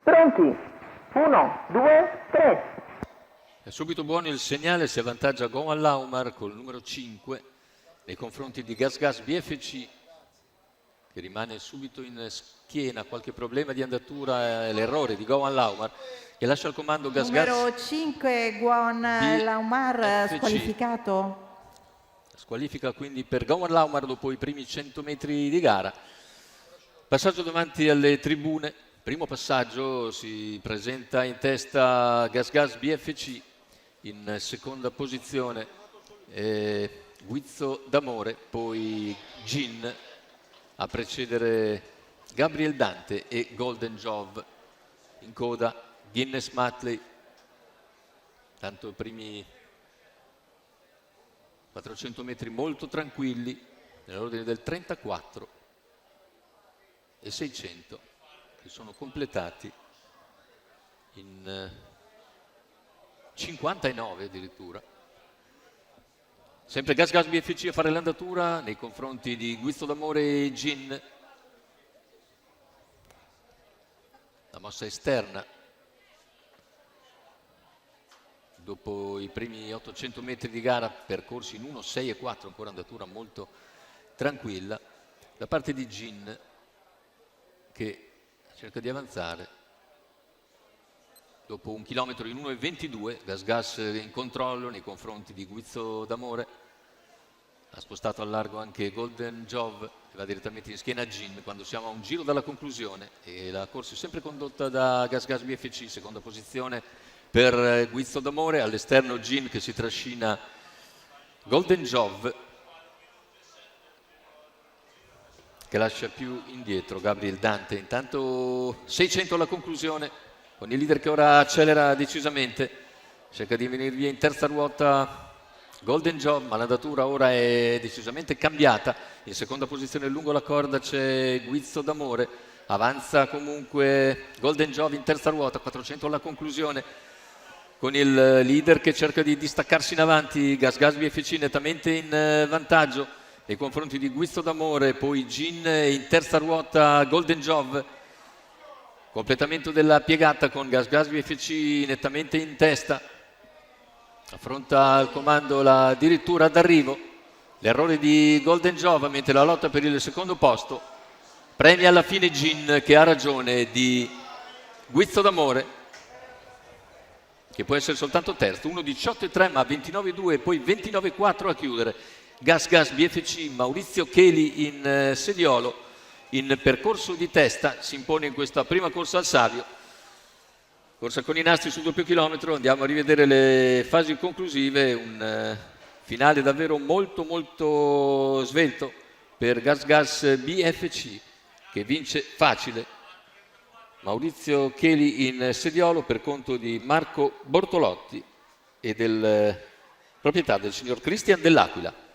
Pronti? 1, 2, 3. È subito buono il segnale, si avvantaggia Goan Laumar col numero 5 nei confronti di Gas Gas BFC, che rimane subito in schiena, qualche problema di andatura, l'errore di Goan Laumar, che lascia al comando Gas Gas. Numero 5 Goan Laumar BFC. squalificato. Squalifica quindi per Goan Laumar dopo i primi 100 metri di gara. Passaggio davanti alle tribune. Primo passaggio, si presenta in testa Gas Gas BFC, in seconda posizione Guizzo d'Amore, poi Gin a precedere Gabriel Dante e Golden Jove, in coda Guinness Matley. Tanto i primi 400 metri molto tranquilli, nell'ordine del 34 e 600, che sono completati in 59 addirittura. Sempre Gas Gas BFC a fare l'andatura nei confronti di Guizzo d'Amore e Gin. La mossa esterna dopo i primi 800 metri di gara percorsi in 1, 6 e 4, ancora andatura molto tranquilla da parte di Gin, che cerca di avanzare dopo 1 chilometro in 1,22. Gas Gas in controllo nei confronti di Guizzo d'Amore. Ha spostato al largo anche Golden Jove, che va direttamente in schiena a Gin quando siamo a un giro dalla conclusione, e la corsa è sempre condotta da Gas Gas BFC. Seconda posizione per Guizzo d'Amore, all'esterno Gin che si trascina Golden Jove, che lascia più indietro Gabriel Dante. Intanto 600 alla conclusione, con il leader che ora accelera decisamente, cerca di venire via in terza ruota Golden Jove, ma l'andatura ora è decisamente cambiata. In seconda posizione lungo la corda c'è Guizzo d'Amore, avanza comunque Golden Jove in terza ruota, 400 alla conclusione, con il leader che cerca di distaccarsi in avanti, Gas Gas BFC nettamente in vantaggio nei confronti di Guizzo d'Amore, poi Gin in terza ruota Golden Jove. Completamento della piegata con Gas Gas BFC nettamente in testa. Affronta al comando la dirittura d'arrivo. L'errore di Golden Jove, mentre la lotta per il secondo posto premia alla fine Gin, che ha ragione di Guizzo d'Amore, che può essere soltanto terzo. 1,18,3 ma 29,2 e poi 29,4 a chiudere. Gas Gas BFC, Maurizio Cheli in sediolo, in percorso di testa, si impone in questa prima corsa al Savio. Corsa con i nastri sul doppio chilometro, andiamo a rivedere le fasi conclusive, un finale davvero molto molto svelto per Gas Gas BFC, che vince facile. Maurizio Cheli in sediolo per conto di Marco Bortolotti e del proprietà del signor Cristian Dell'Aquila.